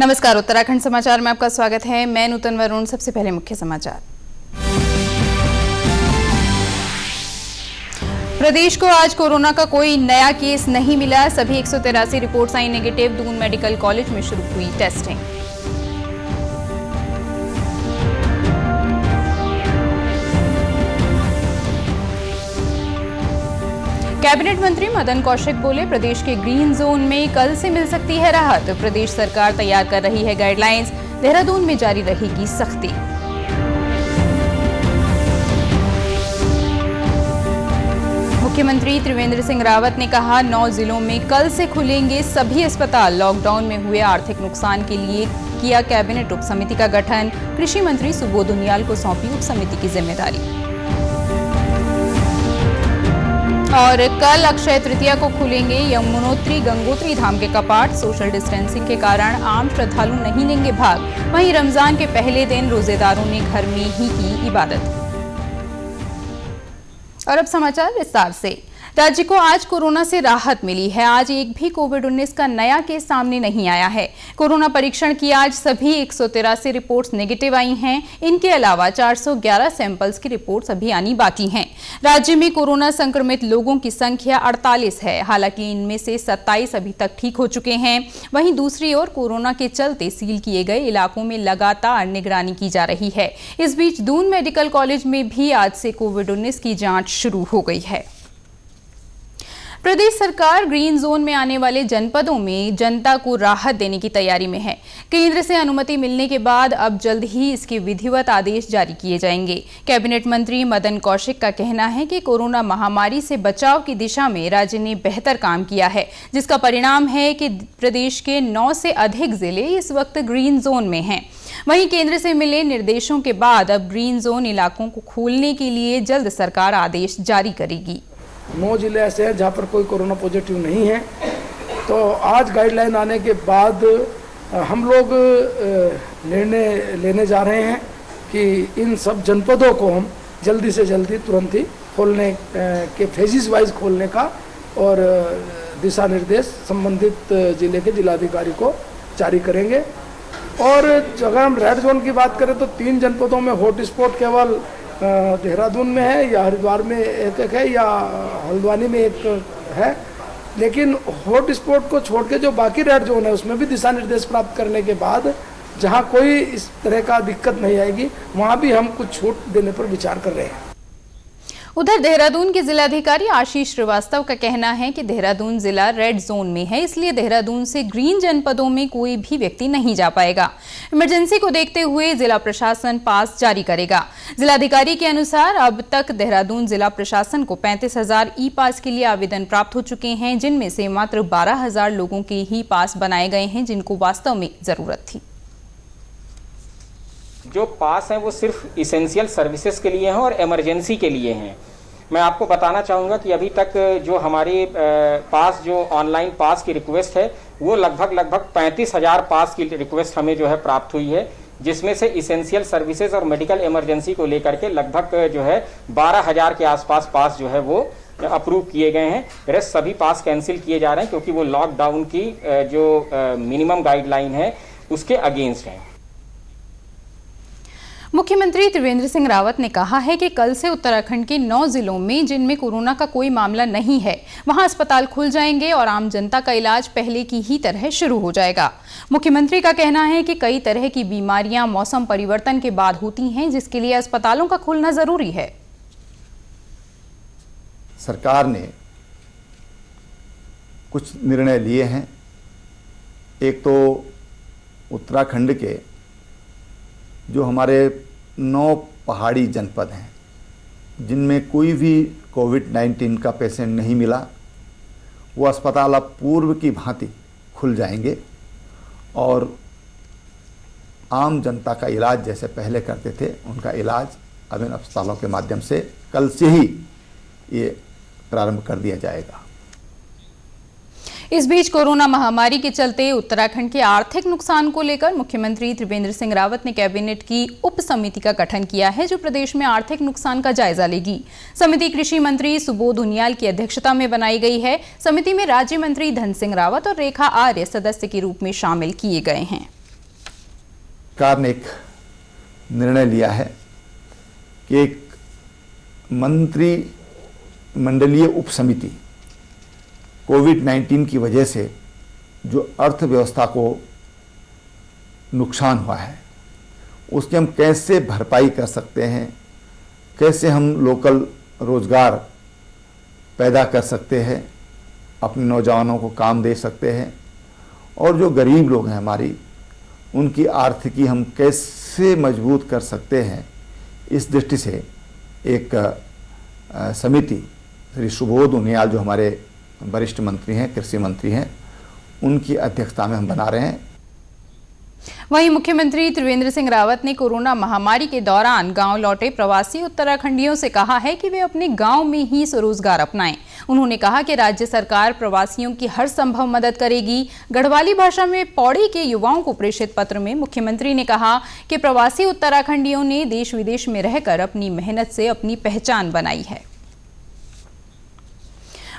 नमस्कार, उत्तराखंड समाचार में आपका स्वागत है। मैं नूतन वरुण। सबसे पहले मुख्य समाचार। प्रदेश को आज कोरोना का कोई नया केस नहीं मिला। सभी 183 रिपोर्ट्स आई नेगेटिव। दून मेडिकल कॉलेज में शुरू हुई टेस्टिंग। कैबिनेट मंत्री मदन कौशिक बोले, प्रदेश के ग्रीन जोन में कल से मिल सकती है राहत। प्रदेश सरकार तैयार कर रही है गाइडलाइंस। देहरादून में जारी रहेगी सख्ती। मुख्यमंत्री त्रिवेंद्र सिंह रावत ने कहा, 9 जिलों में कल से खुलेंगे सभी अस्पताल। लॉकडाउन में हुए आर्थिक नुकसान के लिए किया कैबिनेट उप समिति का गठन। कृषि मंत्री सुबोध उनियाल को सौंपी उप समिति की जिम्मेदारी। और कल अक्षय तृतीया को खुलेंगे यमुनोत्री गंगोत्री धाम के कपाट। सोशल डिस्टेंसिंग के कारण आम श्रद्धालु नहीं लेंगे भाग। वहीं रमजान के पहले दिन रोजेदारों ने घर में ही की इबादत। और अब समाचार विस्तार से। राज्य को आज कोरोना से राहत मिली है। आज एक भी कोविड-19 का नया केस सामने नहीं आया है। कोरोना परीक्षण की आज सभी 183 रिपोर्ट्स नेगेटिव आई हैं। इनके अलावा 411 सैंपल्स की रिपोर्ट्स अभी आनी बाकी हैं। राज्य में कोरोना संक्रमित लोगों की संख्या 48 है। हालांकि इनमें से 27 अभी तक ठीक हो चुके हैं। वहीं दूसरी ओर कोरोना के चलते सील किए गए इलाकों में लगातार निगरानी की जा रही है। इस बीच दून मेडिकल कॉलेज में भी आज से कोविड-19 की जांच शुरू हो गई है। प्रदेश सरकार ग्रीन जोन में आने वाले जनपदों में जनता को राहत देने की तैयारी में है। केंद्र से अनुमति मिलने के बाद अब जल्द ही इसके विधिवत आदेश जारी किए जाएंगे। कैबिनेट मंत्री मदन कौशिक का कहना है कि कोरोना महामारी से बचाव की दिशा में राज्य ने बेहतर काम किया है, जिसका परिणाम है कि प्रदेश के 9 से अधिक जिले इस वक्त ग्रीन जोन में हैं। वहीं केंद्र से मिले निर्देशों के बाद अब ग्रीन जोन इलाकों को खोलने के लिए जल्द सरकार आदेश जारी करेगी। 9 जिले ऐसे हैं जहाँ पर कोई कोरोना पॉजिटिव नहीं है। तो आज गाइडलाइन आने के बाद हम लोग निर्णय लेने जा रहे हैं कि इन सब जनपदों को हम जल्दी से जल्दी तुरंत ही खोलने के फेजिस वाइज खोलने का और दिशा निर्देश संबंधित जिले के जिलाधिकारी को जारी करेंगे। और अगर हम रेड जोन की बात करें तो 3 जनपदों में हॉट स्पॉट केवल देहरादून में है, या हरिद्वार में एक है, या हल्द्वानी में एक है। लेकिन हॉट स्पॉट को छोड़ के जो बाकी रेड जोन है उसमें भी दिशा निर्देश प्राप्त करने के बाद जहां कोई इस तरह का दिक्कत नहीं आएगी वहां भी हम कुछ छूट देने पर विचार कर रहे हैं। उधर देहरादून के जिलाधिकारी आशीष श्रीवास्तव का कहना है कि देहरादून जिला रेड जोन में है, इसलिए देहरादून से ग्रीन जनपदों में कोई भी व्यक्ति नहीं जा पाएगा। इमरजेंसी को देखते हुए जिला प्रशासन पास जारी करेगा। जिलाधिकारी के अनुसार अब तक देहरादून जिला प्रशासन को 35,000 ई पास के लिए आवेदन प्राप्त हो चुके हैं, जिनमें से मात्र 12,000 लोगों के ही पास बनाए गए हैं, जिनको वास्तव में जरूरत थी। जो पास हैं वो सिर्फ इसेंशियल सर्विसेज के लिए हैं और इमरजेंसी के लिए हैं। मैं आपको बताना चाहूँगा कि अभी तक जो हमारी पास जो ऑनलाइन पास की रिक्वेस्ट है वो लगभग 35,000 पास की रिक्वेस्ट हमें जो है प्राप्त हुई है, जिसमें से इसेंशियल सर्विसेज और मेडिकल इमरजेंसी को लेकर के लगभग जो है 12,000 के आसपास पास जो है वो अप्रूव किए गए हैं। रेस्ट सभी पास कैंसिल किए जा रहे हैं क्योंकि वो लॉकडाउन की जो मिनिमम गाइडलाइन है उसके अगेंस्ट हैं। मुख्यमंत्री त्रिवेंद्र सिंह रावत ने कहा है कि कल से उत्तराखंड के 9 जिलों में जिनमें कोरोना का कोई मामला नहीं है वहां अस्पताल खुल जाएंगे और आम जनता का इलाज पहले की ही तरह शुरू हो जाएगा। मुख्यमंत्री का कहना है कि कई तरह की बीमारियां मौसम परिवर्तन के बाद होती हैं, जिसके लिए अस्पतालों का खुलना जरूरी है। सरकार ने कुछ निर्णय लिए हैं। एक तो उत्तराखंड के जो हमारे 9 पहाड़ी जनपद हैं जिनमें कोई भी कोविड-19 का पेशेंट नहीं मिला, वो अस्पताल अब पूर्व की भांति खुल जाएंगे और आम जनता का इलाज जैसे पहले करते थे उनका इलाज अब इन अस्पतालों के माध्यम से कल से ही ये प्रारंभ कर दिया जाएगा। इस बीच कोरोना महामारी के चलते उत्तराखंड के आर्थिक नुकसान को लेकर मुख्यमंत्री त्रिवेंद्र सिंह रावत ने कैबिनेट की उप समिति का गठन किया है, जो प्रदेश में आर्थिक नुकसान का जायजा लेगी। समिति कृषि मंत्री सुबोध उनियाल की अध्यक्षता में बनाई गई है। समिति में राज्य मंत्री धन सिंह रावत और रेखा आर्य सदस्य के रूप में शामिल किए गए हैं। सरकार ने एक निर्णय लिया है कि एक मंत्रिमंडलीय उप समिति कोविड-19 की वजह से जो अर्थव्यवस्था को नुकसान हुआ है उसकी हम कैसे भरपाई कर सकते हैं, कैसे हम लोकल रोजगार पैदा कर सकते हैं, अपने नौजवानों को काम दे सकते हैं और जो गरीब लोग हैं हमारी उनकी आर्थिकी हम कैसे मजबूत कर सकते हैं, इस दृष्टि से एक समिति श्री सुबोध उनियाल जो हमारे वरिष्ठ मंत्री हैं, कृषि मंत्री हैं, उनकी अध्यक्षता में हम बना रहे हैं। वहीं मुख्यमंत्री त्रिवेंद्र सिंह रावत ने कोरोना महामारी के दौरान गांव लौटे प्रवासी उत्तराखंडियों से कहा है कि वे अपने गांव में ही स्वरोजगार अपनाएं। उन्होंने कहा कि राज्य सरकार प्रवासियों की हर संभव मदद करेगी। गढ़वाली भाषा में पौड़ी के युवाओं को प्रेषित पत्र में मुख्यमंत्री ने कहा कि प्रवासी उत्तराखंडियों ने देश विदेश में रहकर अपनी मेहनत से अपनी पहचान बनाई है।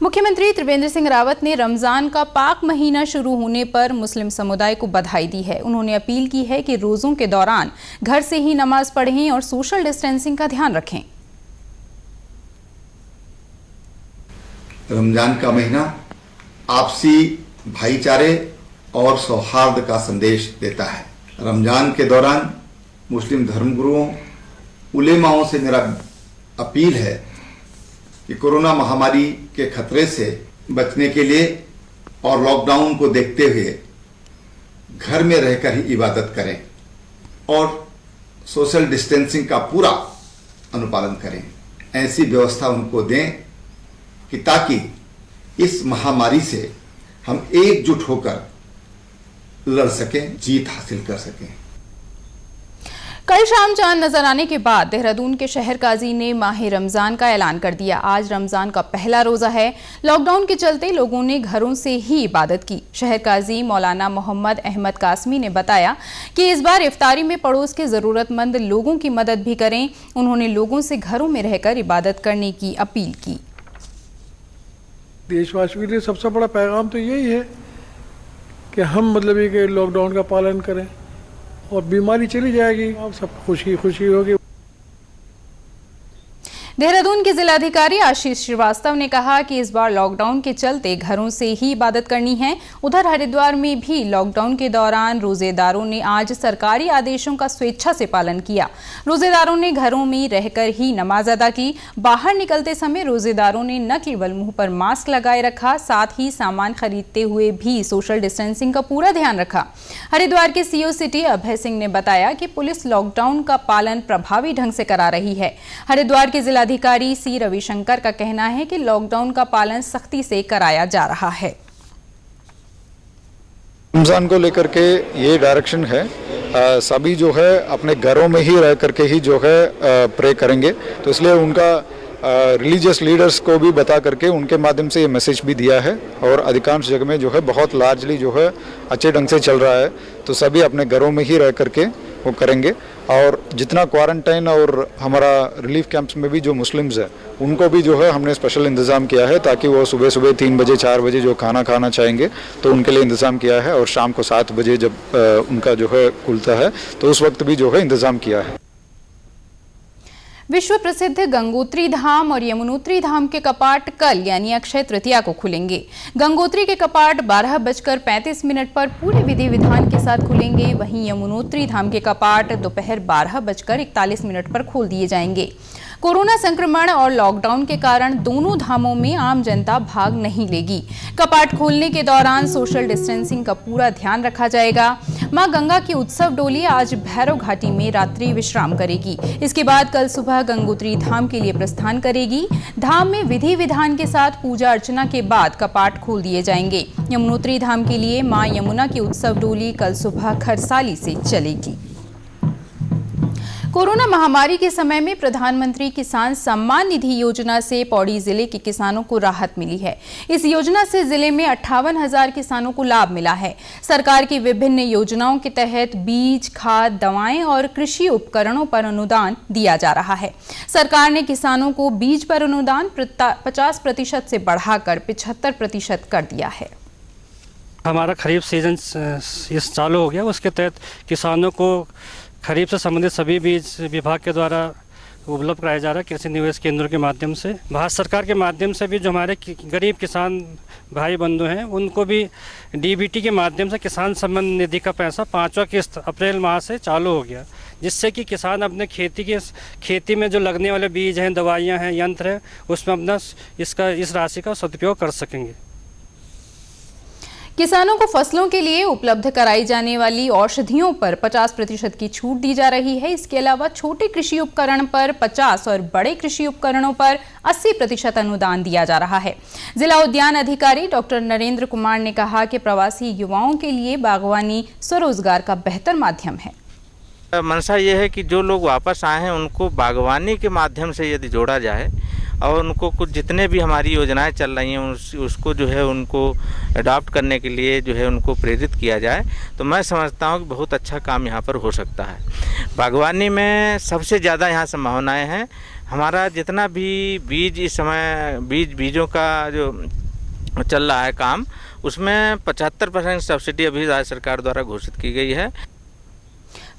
मुख्यमंत्री त्रिवेंद्र सिंह रावत ने रमजान का पाक महीना शुरू होने पर मुस्लिम समुदाय को बधाई दी है। उन्होंने अपील की है कि रोजों के दौरान घर से ही नमाज पढ़ें और सोशल डिस्टेंसिंग का ध्यान रखें। रमजान का महीना आपसी भाईचारे और सौहार्द का संदेश देता है। रमजान के दौरान मुस्लिम धर्मगुरुओं, उलेमाओं से मेरा अपील है कि कोरोना महामारी के खतरे से बचने के लिए और लॉकडाउन को देखते हुए घर में रहकर ही इबादत करें और सोशल डिस्टेंसिंग का पूरा अनुपालन करें। ऐसी व्यवस्था उनको दें कि ताकि इस महामारी से हम एकजुट होकर लड़ सकें, जीत हासिल कर सकें। कल शाम चांद नजर आने के बाद देहरादून के शहर काजी ने माह रमजान का ऐलान कर दिया। आज रमजान का पहला रोजा है। लॉकडाउन के चलते लोगों ने घरों से ही इबादत की। शहर काजी मौलाना मोहम्मद अहमद कासमी ने बताया कि इस बार इफ्तारी में पड़ोस के जरूरतमंद लोगों की मदद भी करें। उन्होंने लोगों से घरों में रहकर इबादत करने की अपील की। देशवासियों के लिए सबसे बड़ा पैगाम तो यही है कि हम ये लॉकडाउन का पालन करें और बीमारी चली जाएगी, आप सब खुशी खुशी होगी। देहरादून के जिलाधिकारी आशीष श्रीवास्तव ने कहा कि इस बार लॉकडाउन के चलते घरों से ही इबादत करनी है। उधर हरिद्वार में भी लॉकडाउन के दौरान रोजेदारों ने आज सरकारी आदेशों का स्वेच्छा से पालन किया। रोजेदारों ने घरों में रहकर ही नमाज अदा की। बाहर निकलते समय रोजेदारों ने न केवल मुंह पर मास्क लगाए रखा, साथ ही सामान खरीदते हुए भी सोशल डिस्टेंसिंग का पूरा ध्यान रखा। हरिद्वार के सीओ सिटी अभय सिंह ने बताया कि पुलिस लॉकडाउन का पालन प्रभावी ढंग से करा रही है। हरिद्वार के जिलाधिकारी सी रविशंकर का कहना है कि लॉकडाउन का पालन सख्ती से कराया जा रहा है। रमजान को लेकर के ये डायरेक्शन है, सभी जो है अपने घरों में ही रह करके ही जो है प्रे करेंगे। तो इसलिए उनका रिलीजियस लीडर्स को भी बता करके उनके माध्यम से ये मैसेज भी दिया है और अधिकांश जगह में जो है बहुत लार्जली जो है अच्छे ढंग से चल रहा है। तो सभी अपने घरों में ही रह करके वो करेंगे और जितना क्वारंटाइन और हमारा रिलीफ कैंप्स में भी जो मुस्लिम्स हैं उनको भी जो है हमने स्पेशल इंतज़ाम किया है ताकि वो सुबह सुबह 3 बजे 4 बजे जो खाना खाना चाहेंगे तो उनके लिए इंतज़ाम किया है और शाम को 7 बजे जब उनका जो है खुलता है तो उस वक्त भी जो है इंतज़ाम किया है। विश्व प्रसिद्ध गंगोत्री धाम और यमुनोत्री धाम के कपाट कल यानी अक्षय तृतीया को खुलेंगे। गंगोत्री के कपाट 12:35 पर पूरे विधि विधान के साथ खुलेंगे। वहीं यमुनोत्री धाम के कपाट दोपहर 12:41 पर खोल दिए जाएंगे। कोरोना संक्रमण और लॉकडाउन के कारण दोनों धामों में आम जनता भाग नहीं लेगी। कपाट खोलने के दौरान सोशल डिस्टेंसिंग का पूरा ध्यान रखा जाएगा। मां गंगा की उत्सव डोली आज भैरव घाटी में रात्रि विश्राम करेगी। इसके बाद कल सुबह गंगोत्री धाम के लिए प्रस्थान करेगी। धाम में विधि विधान के साथ पूजा अर्चना के बाद कपाट खोल दिए जाएंगे। यमुनोत्री धाम के लिए मां यमुना की उत्सव डोली कल सुबह खरसाली से चलेगी। कोरोना महामारी के समय में प्रधानमंत्री किसान सम्मान निधि योजना से पौड़ी जिले के किसानों को राहत मिली है। इस योजना से जिले में 58,000 किसानों को लाभ मिला है। सरकार की विभिन्न योजनाओं के तहत बीज, खाद, दवाएं और कृषि उपकरणों पर अनुदान दिया जा रहा है। सरकार ने किसानों को बीज पर अनुदान 50% से बढ़ाकर 75% कर दिया है। हमारा खरीफ सीजन इस चालू हो गया, उसके तहत किसानों को खरीफ से संबंधित सभी बीज विभाग के द्वारा उपलब्ध कराया जा रहा है कृषि निवेश केंद्रों के माध्यम से। भारत सरकार के माध्यम से भी जो हमारे गरीब किसान भाई बंधु हैं उनको भी डीबीटी के माध्यम से किसान सम्मान निधि का पैसा 5वां किस्त अप्रैल माह से चालू हो गया, जिससे कि किसान अपने खेती में जो लगने वाले बीज हैं, दवाइयाँ हैं, यंत्र हैं, उसमें अपना इस राशि का सदुपयोग कर सकेंगे। किसानों को फसलों के लिए उपलब्ध कराई जाने वाली औषधियों पर 50% की छूट दी जा रही है। इसके अलावा छोटे कृषि उपकरण पर 50 और बड़े कृषि उपकरणों पर 80% अनुदान दिया जा रहा है। जिला उद्यान अधिकारी डॉक्टर नरेंद्र कुमार ने कहा कि प्रवासी युवाओं के लिए बागवानी स्वरोजगार का बेहतर माध्यम है। मंशा ये है कि जो लोग वापस आए हैं उनको बागवानी के माध्यम से यदि जोड़ा जाए और उनको कुछ जितने भी हमारी योजनाएं चल रही हैं उसको जो है उनको अडॉप्ट करने के लिए जो है उनको प्रेरित किया जाए, तो मैं समझता हूं कि बहुत अच्छा काम यहां पर हो सकता है। बागवानी में सबसे ज़्यादा यहां संभावनाएं हैं। हमारा जितना भी बीज इस समय बीजों का जो चल रहा है काम, उसमें 75% सब्सिडी अभी राज्य सरकार द्वारा घोषित की गई है।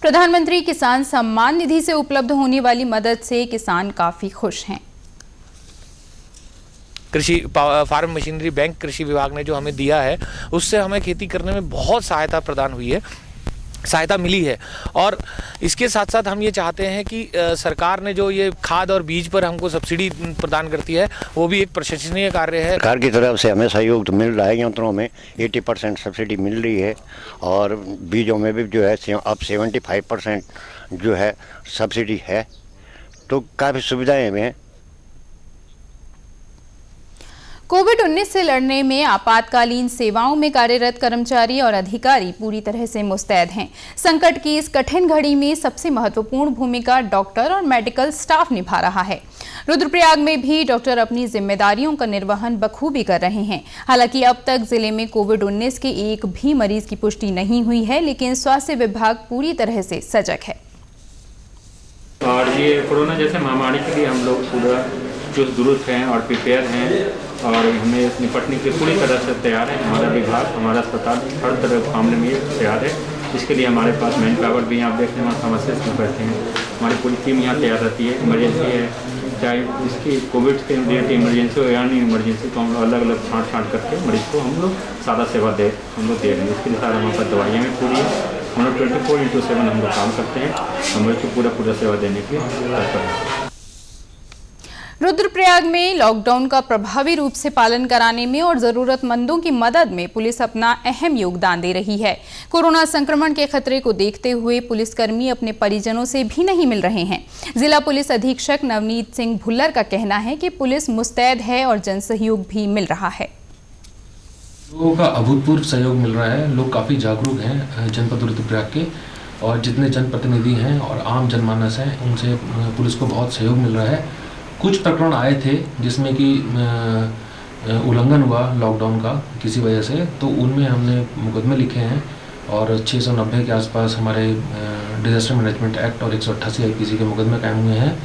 प्रधानमंत्री किसान सम्मान निधि से उपलब्ध होने वाली मदद से किसान काफी खुश हैं। कृषि फार्म मशीनरी बैंक कृषि विभाग ने जो हमें दिया है उससे हमें खेती करने में बहुत सहायता प्रदान हुई है, सहायता मिली है। और इसके साथ साथ हम ये चाहते हैं कि सरकार ने जो ये खाद और बीज पर हमको सब्सिडी प्रदान करती है वो भी एक प्रशंसनीय कार्य है। सरकार की तरफ से हमें सहयोग तो मिल रहा है, यंत्रों में 80% सब्सिडी मिल रही है और बीजों में भी जो है अब 75% जो है सब्सिडी है, तो काफ़ी सुविधाएं हमें। कोविड-19 से लड़ने में आपातकालीन सेवाओं में कार्यरत कर्मचारी और अधिकारी पूरी तरह से मुस्तैद हैं। संकट की इस कठिन घड़ी में सबसे महत्वपूर्ण भूमिका डॉक्टर और मेडिकल स्टाफ निभा रहा है। रुद्रप्रयाग में भी डॉक्टर अपनी जिम्मेदारियों का निर्वहन बखूबी कर रहे हैं। हालांकि अब तक जिले में कोविड-19 के एक भी मरीज की पुष्टि नहीं हुई है, लेकिन स्वास्थ्य विभाग पूरी तरह से सजग है। और ये कोरोना जैसे महामारी के लिए हम लोग पूरा चुस्त दुरुस्त हैं और प्रिपेयर हैं और हमें निपटने के पूरी तरह से तैयार है। हमारा विभाग, हमारा अस्पताल हर तरह मामले में तैयार है। इसके लिए हमारे पास मैन पावर भी आप देखते हैं, फार्मासिस्ट में बैठे हैं, हमारी पूरी टीम यहाँ तैयार रहती है। इमरजेंसी है, चाहे इसकी कोविड के रिलेटेड इमरजेंसी हो या नहीं इमरजेंसी, तो हम लोग अलग अलग छाँट करके मरीज को हम लोग सादा सेवा दे रहे हैं। इसके लिए सारा हमारे पास दवाइयाँ भी पूरी है। हम लोग 24/7 हम लोग काम करते हैं, हम लोग को पूरा सेवा देने के लिए तत्पर हैं। रुद्रप्रयाग में लॉकडाउन का प्रभावी रूप से पालन कराने में और जरूरतमंदों की मदद में पुलिस अपना अहम योगदान दे रही है। कोरोना संक्रमण के खतरे को देखते हुए पुलिसकर्मी अपने परिजनों से भी नहीं मिल रहे हैं। जिला पुलिस अधीक्षक नवनीत सिंह भुल्लर का कहना है कि पुलिस मुस्तैद है और जनसहयोग भी मिल रहा है। लोगों का अभूतपूर्व सहयोग मिल रहा है। लोग काफ़ी जागरूक हैं जनपद रुद्रप्रयाग के, और जितने जनप्रतिनिधि हैं और आम जनमानस हैं उनसे पुलिस को बहुत सहयोग मिल रहा है। कुछ प्रकरण आए थे जिसमें कि उल्लंघन हुआ लॉकडाउन का किसी वजह से, तो उनमें हमने मुकदमे लिखे हैं और 690 के आसपास हमारे डिजास्टर मैनेजमेंट एक्ट और 188 IPC के मुकदमे कायम हुए हैं।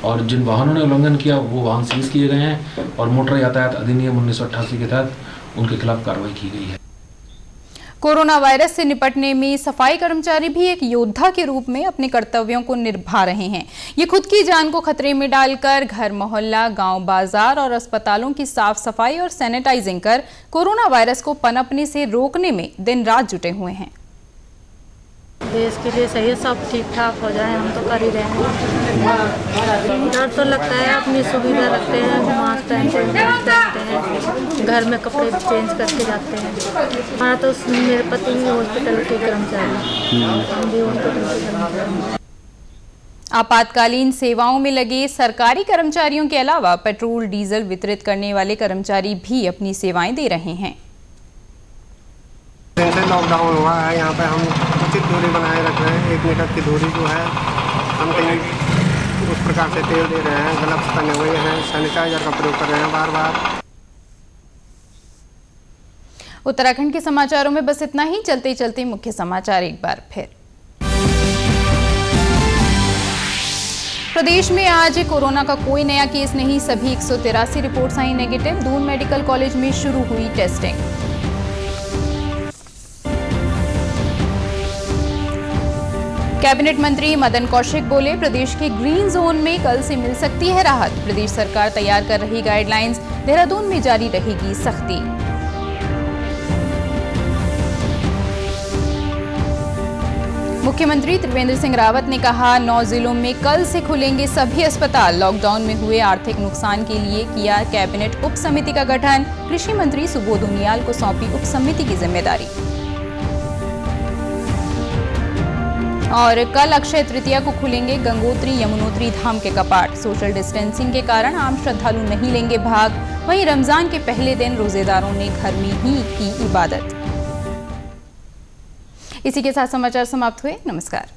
और जिन वाहनों ने उल्लंघन किया वो वाहन सीज किए गए हैं और मोटर यातायात अधिनियम 1988 के तहत उनके खिलाफ कार्रवाई की गई है। कोरोना वायरस से निपटने में सफाई कर्मचारी भी एक योद्धा के रूप में अपने कर्तव्यों को निभा रहे हैं। ये खुद की जान को खतरे में डालकर घर मोहल्ला, गांव, बाजार और अस्पतालों की साफ सफाई और सैनिटाइजिंग कर कोरोना वायरस को पनपने से रोकने में दिन रात जुटे हुए हैं। देश के लिए सही सब ठीक ठाक हो जाए, हम तो कर ही रहे हैं। डर तो लगता है, अपनी सुविधा रखते हैं, मास्क पहनते हैं, घर में कपड़े चेंज करके जाते हैं। हमारा तो मेरे पति भी हॉस्पिटल के कर्मचारी, हम भी हॉस्पिटल के कर्मचारी। आपातकालीन सेवाओं में लगे सरकारी कर्मचारियों के अलावा पेट्रोल डीजल वितरित करने वाले कर्मचारी भी अपनी सेवाएं दे रहे हैं। जैसे लॉकडाउन हुआ है, यहाँ पे हम उचित दूरी बनाए रख रहे हैं। 1 मीटर की दूरी जो है हम कहीं उस प्रकार से तेल दे रहे हैं, ग्लव्स पहने हुए हैं, सैनिटाइजर का प्रयोग कर रहे हैं बार बार। उत्तराखंड के समाचारों में बस इतना ही। चलते चलते मुख्य समाचार एक बार फिर। प्रदेश में आज कोरोना का कोई नया केस नहीं, सभी 183 रिपोर्ट्स आई नेगेटिव। दून मेडिकल कॉलेज में शुरू हुई टेस्टिंग। कैबिनेट मंत्री मदन कौशिक बोले, प्रदेश के ग्रीन जोन में कल से मिल सकती है राहत। प्रदेश सरकार तैयार कर रही गाइडलाइंस, देहरादून में जारी रहेगी सख्ती। मुख्यमंत्री त्रिवेंद्र सिंह रावत ने कहा, 9 जिलों में कल से खुलेंगे सभी अस्पताल। लॉकडाउन में हुए आर्थिक नुकसान के लिए किया कैबिनेट उप समिति का गठन। कृषि मंत्री सुबोध उनियाल को सौंपी उप समिति की जिम्मेदारी। और कल अक्षय तृतीया को खुलेंगे गंगोत्री यमुनोत्री धाम के कपाट। सोशल डिस्टेंसिंग के कारण आम श्रद्धालु नहीं लेंगे भाग। वहीं रमजान के पहले दिन रोजेदारों ने घर में ही की इबादत। इसी के साथ समाचार समाप्त हुए। नमस्कार।